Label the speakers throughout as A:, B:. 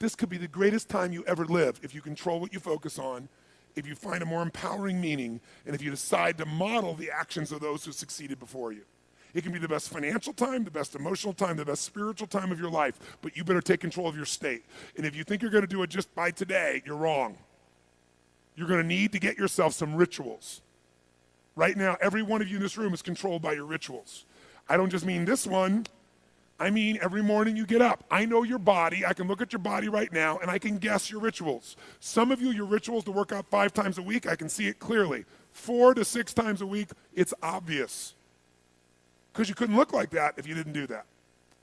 A: This could be the greatest time you ever live if you control what you focus on, if you find a more empowering meaning, and if you decide to model the actions of those who succeeded before you. It can be the best financial time, the best emotional time, the best spiritual time of your life, but you better take control of your state. And if you think you're going to do it just by today, you're wrong. You're going to need to get yourself some rituals. Right now, every one of you in this room is controlled by your rituals. I don't just mean this one. I mean every morning you get up. I know your body. I can look at your body right now, and I can guess your rituals. Some of you, your rituals to work out 5 times a week, I can see it clearly. 4 to 6 times a week, it's obvious. Because you couldn't look like that if you didn't do that.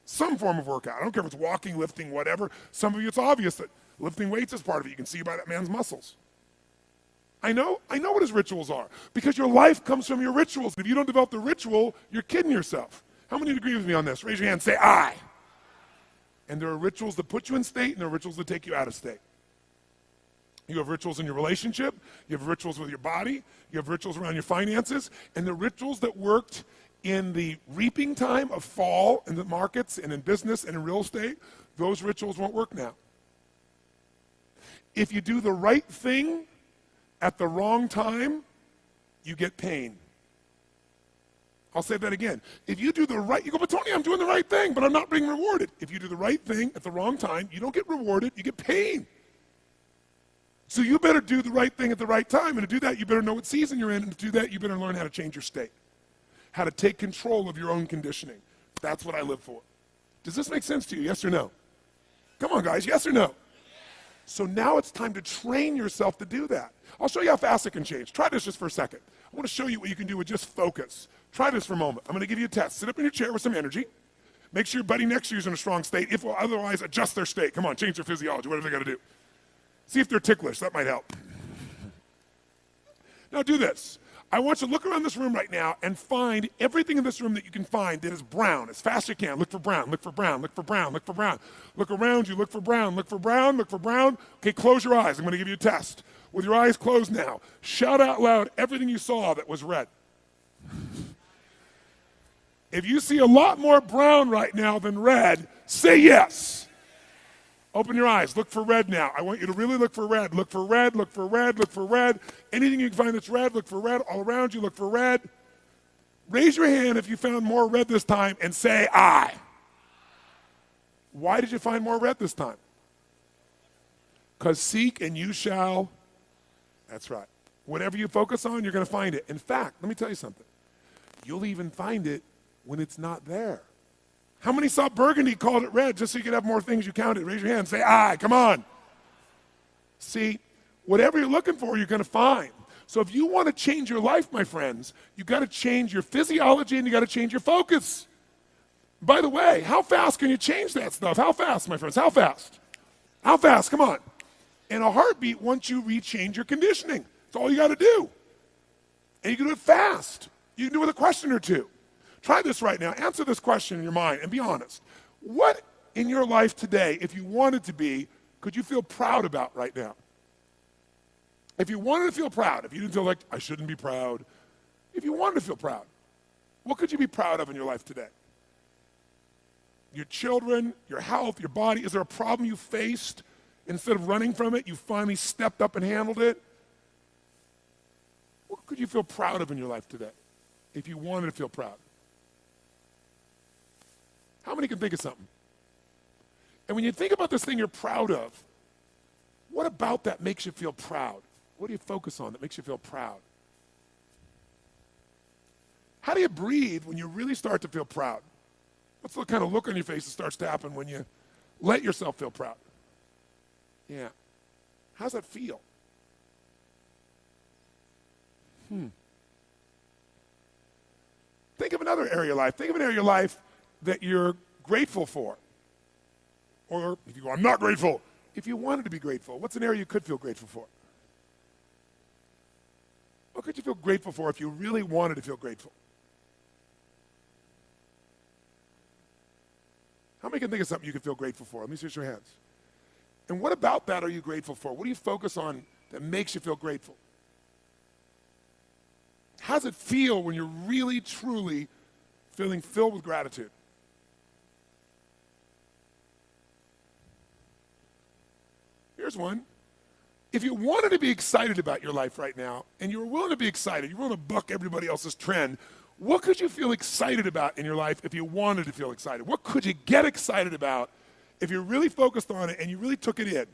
A: Some form of workout. I don't care if it's walking, lifting, whatever. Some of you, it's obvious that lifting weights is part of it. You can see by that man's muscles. I know what his rituals are. Because your life comes from your rituals. If you don't develop the ritual, you're kidding yourself. How many agree with me on this? Raise your hand, say I. And there are rituals that put you in state, and there are rituals that take you out of state. You have rituals in your relationship. You have rituals with your body. You have rituals around your finances. And the rituals that worked in the reaping time of fall in the markets and in business and in real estate, those rituals won't work now. If you do the right thing at the wrong time, you get pain. I'll say that again. If you do the right, you go, but Tony, I'm doing the right thing, but I'm not being rewarded. If you do the right thing at the wrong time, you don't get rewarded, you get pain. So you better do the right thing at the right time, and to do that, you better know what season you're in, and to do that, you better learn how to change your state. How to take control of your own conditioning. That's what I live for. Does this make sense to you, yes or no? Come on, guys, yes or no? So now it's time to train yourself to do that. I'll show you how fast it can change. Try this just for a second. I want to show you what you can do with just focus. Try this for a moment. I'm going to give you a test. Sit up in your chair with some energy. Make sure your buddy next to you is in a strong state. If otherwise, adjust their state. Come on, change their physiology, whatever they got to do. See if they're ticklish. That might help. Now do this. I want you to look around this room right now and find everything in this room that you can find that is brown as fast as you can. Look for brown, look for brown, look for brown, look for brown. Look around you, look for brown, look for brown, look for brown. Okay, close your eyes. I'm going to give you a test. With your eyes closed now, shout out loud everything you saw that was red. If you see a lot more brown right now than red, say yes. Open your eyes. Look for red now. I want you to really look for red. Look for red, look for red, look for red. Anything you can find that's red, look for red. All around you, look for red. Raise your hand if you found more red this time and say I. Why did you find more red this time? Because seek and you shall. That's right. Whatever you focus on, you're going to find it. In fact, let me tell you something. You'll even find it when it's not there. How many saw burgundy, called it red, just so you could have more things you counted? Raise your hand, say I, come on. See, whatever you're looking for, you're going to find. So if you want to change your life, my friends, you've got to change your physiology and you got to change your focus. By the way, how fast can you change that stuff? How fast, my friends? How fast? How fast? Come on. In a heartbeat, once you rechange your conditioning. That's all you got to do. And you can do it fast. You can do it with a question or two. Try this right now. Answer this question in your mind and be honest. What in your life today, if you wanted to be, could you feel proud about right now? If you wanted to feel proud, if you didn't feel like, I shouldn't be proud, if you wanted to feel proud, what could you be proud of in your life today? Your children, your health, your body. Is there a problem you faced? Instead of running from it, you finally stepped up and handled it? What could you feel proud of in your life today if you wanted to feel proud? How many can think of something? And when you think about this thing you're proud of, what about that makes you feel proud? What do you focus on that makes you feel proud? How do you breathe when you really start to feel proud? What's the kind of look on your face that starts to happen when you let yourself feel proud? Yeah. How's that feel? Think of another area of your life. Think of an area of your life that you're grateful for. Or if you go, I'm not grateful. If you wanted to be grateful, what's an area you could feel grateful for? What could you feel grateful for if you really wanted to feel grateful? How many can think of something you could feel grateful for? Let me see your hands. And what about that are you grateful for? What do you focus on that makes you feel grateful? How does it feel when you're really, truly feeling filled with gratitude? Here's one. If you wanted to be excited about your life right now, and you were willing to be excited, you're willing to buck everybody else's trend, what could you feel excited about in your life if you wanted to feel excited? What could you get excited about if you really focused on it and you really took it in?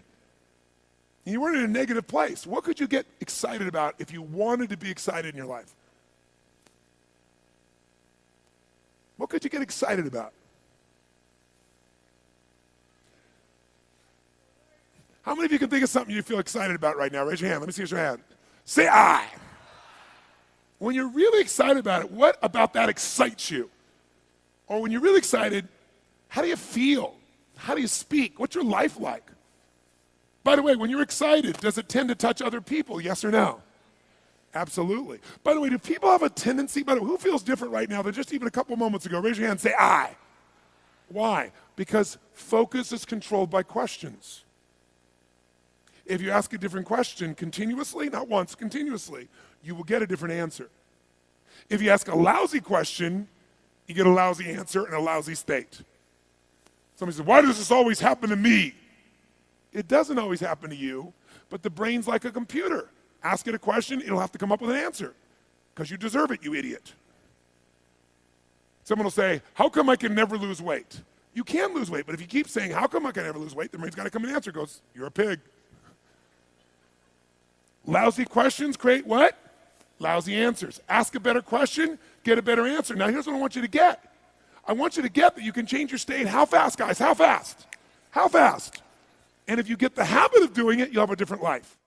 A: And you weren't in a negative place. What could you get excited about if you wanted to be excited in your life? What could you get excited about? How many of you can think of something you feel excited about right now? Raise your hand. Let me see your hand. Say I. When you're really excited about it, what about that excites you? Or when you're really excited, how do you feel? How do you speak? What's your life like? By the way, when you're excited, does it tend to touch other people? Yes or no? Absolutely. By the way, do people have a tendency, by the way, who feels different right now than just even a couple moments ago? Raise your hand and say I. Why? Because focus is controlled by questions. If you ask a different question continuously, not once, continuously, you will get a different answer. If you ask a lousy question, you get a lousy answer and a lousy state. Somebody says, why does this always happen to me? It doesn't always happen to you, but the brain's like a computer. Ask it a question, it'll have to come up with an answer because you deserve it, you idiot. Someone will say, how come I can never lose weight? You can lose weight, but if you keep saying, how come I can never lose weight, the brain's got to come and answer. It goes, you're a pig. Lousy questions create what? Lousy answers. Ask a better question, get a better answer. Now here's what I want you to get. I want you to get that you can change your state. How fast, guys? How fast? How fast? And if you get the habit of doing it, you'll have a different life.